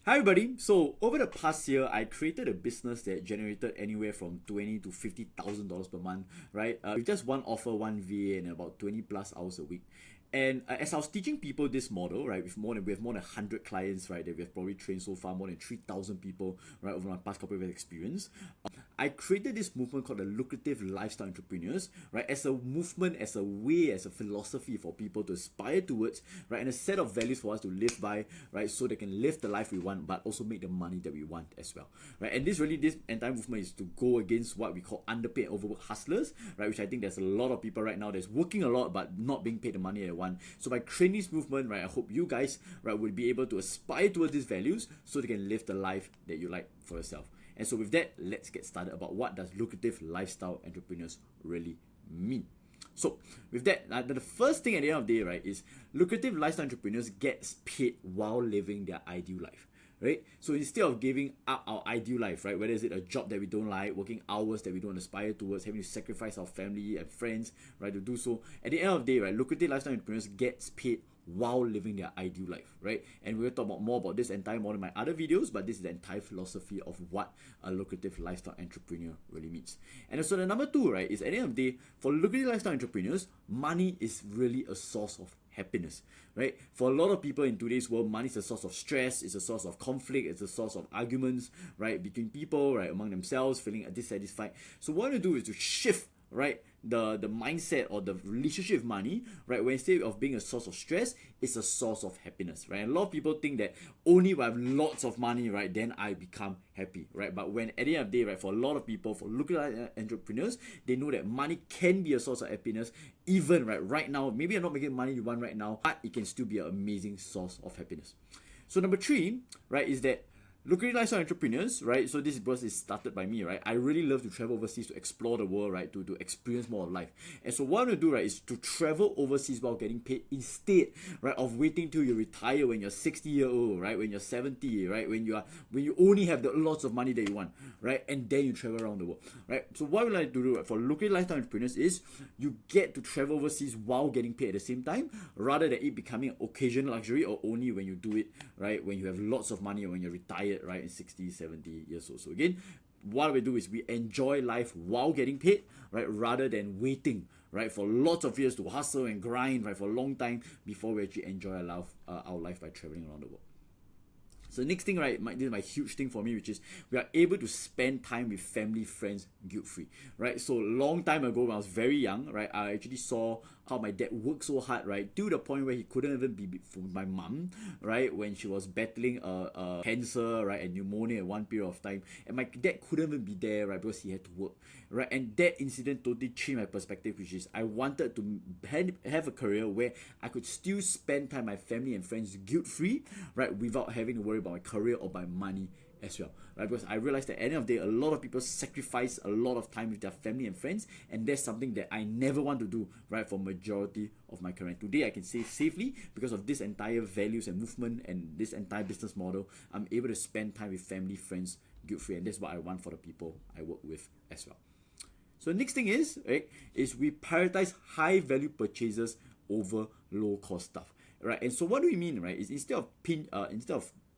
Hi everybody. So over the past year, I created a business that generated anywhere from $20,000 to $50,000 per month, right? With just one offer, one VA, and about 20 plus hours a week. And as I was teaching people this model, right, we have more than 100 clients, right, that we have probably trained so far, more than 3,000 people, right, over my past couple of years experience. I created this movement called the Lucrative Lifestyle Entrepreneurs, right, as a movement, as a way, as a philosophy for people to aspire towards, right, and a set of values for us to live by, right, so they can live the life we want, but also make the money that we want as well, right. And this entire movement is to go against what we call underpaid, overworked hustlers, right, which I think there's a lot of people right now that's working a lot but not being paid the money they want. So by creating this movement, right, I hope you guys, right, will be able to aspire towards these values so they can live the life that you like for yourself. And so with that, let's get started about what does lucrative lifestyle entrepreneurs really mean. So with that, the first thing at the end of the day, right, is lucrative lifestyle entrepreneurs gets paid while living their ideal life. Right? So instead of giving up our ideal life, right, whether is it a job that we don't like, working hours that we don't aspire towards, having to sacrifice our family and friends, right, to do so, at the end of the day, right, lucrative lifestyle entrepreneurs gets paid while living their ideal life, right? And we'll talk about more about this entire model in my other videos, but this is the entire philosophy of what a lucrative lifestyle entrepreneur really means. And so the number two, right, is at the end of the day, for lucrative lifestyle entrepreneurs, money is really a source of happiness, right? For a lot of people in today's world, money is a source of stress, it's a source of conflict, it's a source of arguments, right, between people, right, among themselves, feeling dissatisfied. So what we do is to shift, right, the mindset or the relationship with money, right, where instead of being a source of stress, it's a source of happiness, right? And a lot of people think that only when I have lots of money, right, then I become happy, right? But when at the end of the day, right, for a lot of people, for looking at entrepreneurs, they know that money can be a source of happiness, even right now, maybe you're not making money you want right now, but it can still be an amazing source of happiness. So number three, right, is that lucrative lifestyle entrepreneurs, right? So this burst is started by me, right? I really love to travel overseas to explore the world, right? To experience more of life. And so what I'm gonna do, right, is to travel overseas while getting paid instead, right, of waiting till you retire when you're 60-year-old, right? When you're 70, right? When you only have the lots of money that you want, right? And then you travel around the world, right? So what we like to do, right, for lucrative lifestyle entrepreneurs is you get to travel overseas while getting paid at the same time, rather than it becoming an occasional luxury or only when you do it, right, when you have lots of money or when you're retired, right, in 60, 70 years old. So again, what we do is we enjoy life while getting paid, right, rather than waiting, right, for lots of years to hustle and grind, right, for a long time before we actually enjoy our life by traveling around the world. So the next thing, right, this is my huge thing for me, which is we are able to spend time with family, friends, guilt-free, right? So long time ago when I was very young, right, I actually saw how my dad worked so hard, right, to the point where he couldn't even be for my mom, right, when she was battling a cancer, right, and pneumonia at one period of time, and my dad couldn't even be there, right, because he had to work, right, and that incident totally changed my perspective, which is I wanted to have a career where I could still spend time with my family and friends guilt-free, right, without having to worry about my career or my money as well, right? Because I realized that at the end of the day, a lot of people sacrifice a lot of time with their family and friends, and that's something that I never want to do, right, for majority of my career. Today I can say safely, because of this entire values and movement and this entire business model, I'm able to spend time with family, friends, guilt-free, and that's what I want for the people I work with as well. So the next thing is, right, is we prioritize high value purchases over low cost stuff, right? And so what do we mean, right, is instead of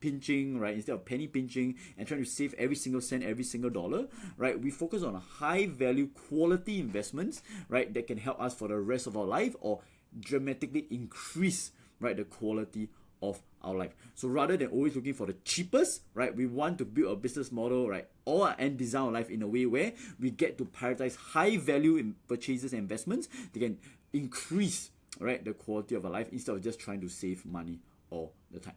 pinching, right, instead of penny pinching and trying to save every single cent, every single dollar, right, we focus on high value quality investments, right, that can help us for the rest of our life or dramatically increase, right, the quality of our life. So rather than always looking for the cheapest, right, we want to build a business model, right, or and design our life in a way where we get to prioritize high value in purchases and investments that can increase, right, the quality of our life instead of just trying to save money all the time.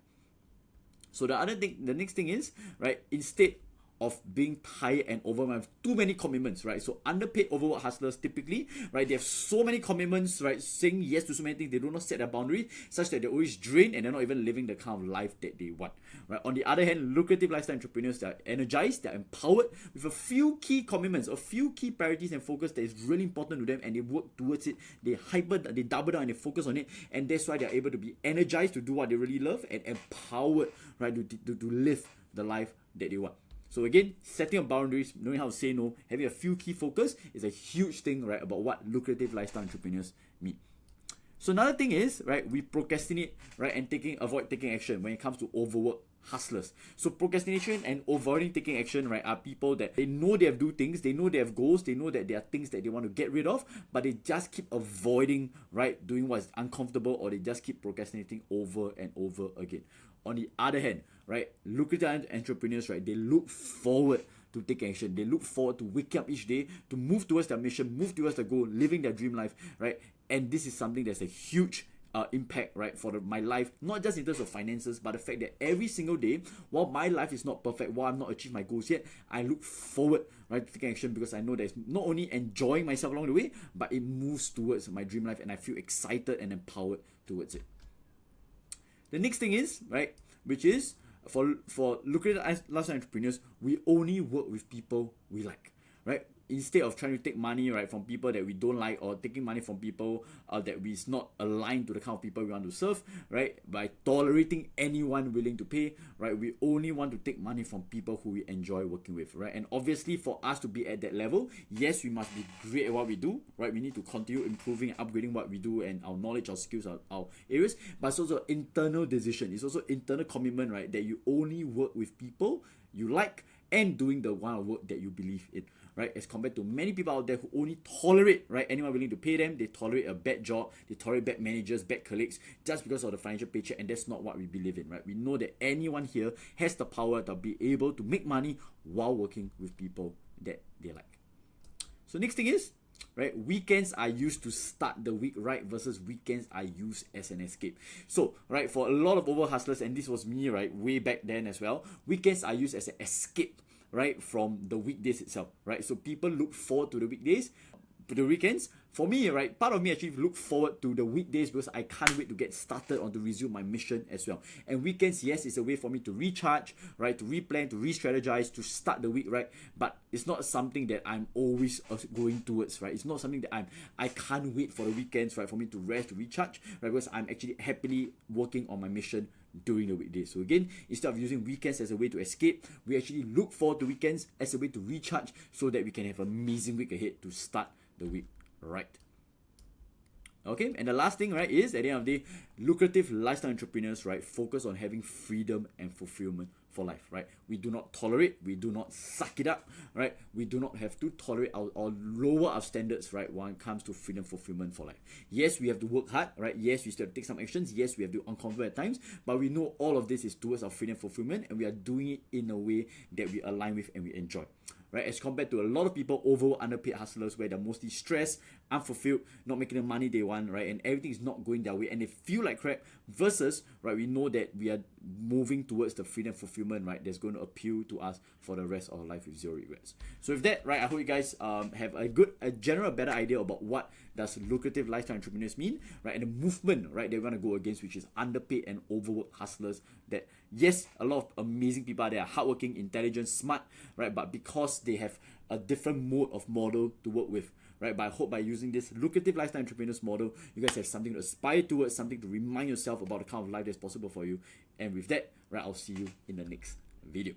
So the next thing is, right, instead of being tired and overwhelmed with too many commitments, right? So underpaid, overworked hustlers typically, right, they have so many commitments, right, saying yes to so many things, they do not set their boundaries such that they're always drained and they're not even living the kind of life that they want, right? On the other hand, lucrative lifestyle entrepreneurs, they're energized, they're empowered with a few key commitments, a few key priorities and focus that is really important to them, and they work towards it, they double down and they focus on it, and that's why they're able to be energized to do what they really love and empowered, right, to live the life that they want. So again, setting up boundaries, knowing how to say no, having a few key focus is a huge thing, right, about what lucrative lifestyle entrepreneurs mean. So another thing is, right, we procrastinate, right, and avoid taking action when it comes to overwork hustlers. So procrastination and avoiding taking action, right, are people that they know they have do things, they know they have goals, they know that there are things that they want to get rid of, but they just keep avoiding, right, doing what's uncomfortable, or they just keep procrastinating over and over again. On the other hand, right, lucrative entrepreneurs, right, they look forward to take action. They look forward to waking up each day to move towards their mission, move towards their goal, living their dream life, right? And this is something that's a huge impact, right, for my life, not just in terms of finances, but the fact that every single day, while my life is not perfect, while I'm not achieved my goals yet, I look forward, right, to taking action, because I know that it's not only enjoying myself along the way, but it moves towards my dream life, and I feel excited and empowered towards it. The next thing is, right, which is for lucrative lifestyle entrepreneurs, we only work with people we like, right? Instead of trying to take money, right, from people that we don't like, or taking money from people that is not aligned to the kind of people we want to serve, right, by tolerating anyone willing to pay, right, we only want to take money from people who we enjoy working with, right? And obviously for us to be at that level, yes, we must be great at what we do, right? We need to continue improving and upgrading what we do and our knowledge, our skills, our areas, but it's also internal decision. It's also internal commitment, right, that you only work with people you like and doing the kind of work that you believe in, right? As compared to many people out there who only tolerate, right, anyone willing to pay them. They tolerate a bad job, they tolerate bad managers, bad colleagues, just because of the financial paycheck, and that's not what we believe in, right? We know that anyone here has the power to be able to make money while working with people that they like. So next thing is, right, weekends are used to start the week, right, versus weekends are used as an escape. So, right, for a lot of over hustlers, and this was me, right, way back then as well, weekends are used as an escape, right, from the weekdays itself, right? So people look forward to the weekdays, to the weekends. For me, right, part of me actually look forward to the weekdays because I can't wait to get started or to resume my mission as well. And weekends, yes, is a way for me to recharge, right, to replan, to re-strategize, to start the week, right? But it's not something that I'm always going towards, right? It's not something that I can't wait for the weekends, right, for me to rest, to recharge, right? Because I'm actually happily working on my mission during the weekdays. So again, instead of using weekends as a way to escape, we actually look forward to weekends as a way to recharge so that we can have an amazing week ahead to start the week right. Okay, and the last thing, right, is at the end of the day, lucrative lifestyle entrepreneurs, right, focus on having freedom and fulfillment for life, right? We do not tolerate, we do not suck it up, right? We do not have to tolerate or lower our standards, right, when it comes to freedom fulfillment for life. Yes, we have to work hard, right? Yes, we still have to take some actions. Yes, we have to be uncomfortable at times, but we know all of this is towards our freedom fulfillment, and we are doing it in a way that we align with and we enjoy. Right, as compared to a lot of people over underpaid hustlers where they're mostly stressed, unfulfilled, not making the money they want, right, and everything is not going their way and they feel like crap, versus, right, we know that we are moving towards the freedom fulfillment, right, that's going to appeal to us for the rest of our life with zero regrets. So with that, right, I hope you guys have a general better idea about what does lucrative lifestyle entrepreneurs mean, right, and the movement, right, they're going to go against, which is underpaid and overworked hustlers. That yes, a lot of amazing people are there, hardworking, intelligent, smart, right, but because they have a different mode of model to work with, right? But I hope by using this lucrative lifestyle entrepreneurs model, you guys have something to aspire towards, something to remind yourself about the kind of life that's possible for you. And with that, right, I'll see you in the next video.